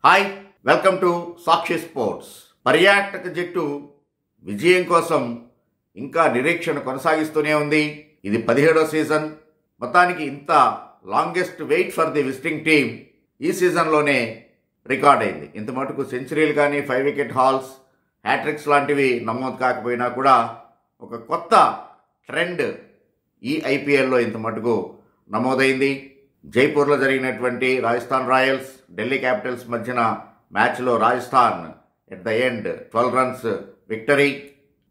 Hi, welcome to Sakshi sports. పర్యాటక జట్టు విజయం కోసం ఇంకా నిరీక్షణ కొనసాగిస్తూనే ఉంది. ఇది 17వ సీజన్. మొత్తానికి ఇంత longest wait for the visiting team ఈ సీజన్లోనే రికార్డ్ అయింది. ఇంత మటుకు సెంచరీలు కానీ 5 వికెట్ హాల్స్, హ్యాట్రిక్స్ లాంటివి నమోదు కాకపోయినా కూడా ఒక కొత్త ట్రెండ్ ఈ ఐపీఎల్లో ఇంత మటుకు నమోదైంది. జైపూర్లో జరిగినటువంటి రాజస్థాన్ రాయల్స్, ఢిల్లీ క్యాపిటల్స్ మధ్యన మ్యాచ్లో Rajasthan at the end 12 runs victory.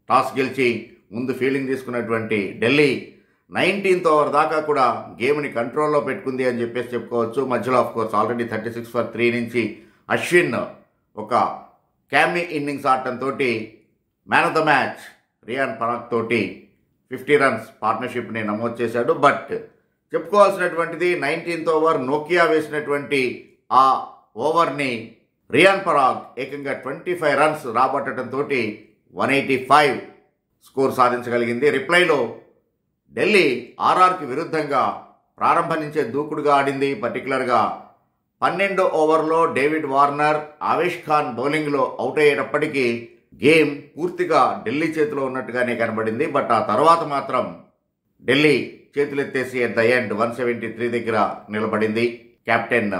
Toss గెలిచి ముందు ఫీల్డింగ్ తీసుకున్నటువంటి ఢిల్లీ 19th ఓవర్ దాకా కూడా గేమ్ని కంట్రోల్లో పెట్టుకుంది అని చెప్పేసి చెప్పుకోవచ్చు. మధ్యలో ఆఫ్ కోర్స్ ఆల్రెడీ 36 for 3 నుంచి అశ్విన్ ఒక క్యామీ ఇన్నింగ్స్ ఆడటంతో man of the match Riyan Parag తోటి 50 రన్స్ పార్ట్నర్షిప్ని నమోదు చేశాడు. బట్ చెప్పుకోవాల్సినటువంటిది 19th ఓవర్ నోకియా వేసినటువంటి ఆ ఓవర్ని రియాన్ పరాగ్ ఏకంగా 25 రన్స్ రాబట్టడంతో 185 స్కోర్ సాధించగలిగింది. రిప్లైలో ఢిల్లీ ఆర్ఆర్కి విరుద్ధంగా ప్రారంభం నుంచే దూకుడుగా ఆడింది. పర్టికులర్గా 12వ ఓవర్లో డేవిడ్ వార్నర్, ఆవేష్ ఖాన్ బౌలింగ్లో అవుట్ అయ్యేటప్పటికీ గేమ్ పూర్తిగా ఢిల్లీ చేతిలో ఉన్నట్టుగానే కనబడింది. బట్ ఆ తర్వాత మాత్రం ఢిల్లీ చేతులెత్తేసి ఎట్ ద ఎండ్ 173 దగ్గర నిలబడింది. Captain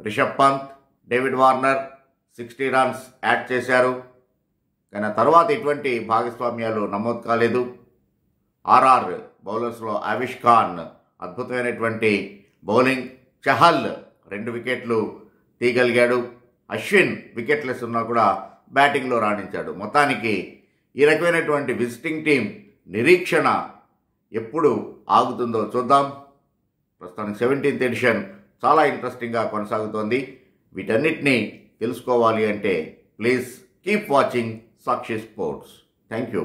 Rishabh Pant, David Warner 60 runs add చేశారు. కానీ ఆ తర్వాత ఎటువంటి భాగస్వామ్యాలు నమోదు కాలేదు. ఆర్ఆర్ బౌలర్స్లో ఆవేష్ ఖాన్ అద్భుతమైనటువంటి బౌలింగ్, చహల్ 2 వికెట్లు తీయగలిగాడు. అశ్విన్ వికెట్లెస్ ఉన్నా కూడా బ్యాటింగ్లో రాణించాడు. మొత్తానికి ఈ రకమైనటువంటి విజిటింగ్ టీం నిరీక్షణ ఎప్పుడు ఆగుతుందో చూద్దాం. ప్రస్తుతానికి 17th ఎడిషన్ చాలా ఇంట్రెస్టింగ్గా కొనసాగుతోంది. వీటన్నిటినీ తెలుసుకోవాలి అంటే please keep watching Sakshi sports. Thank you.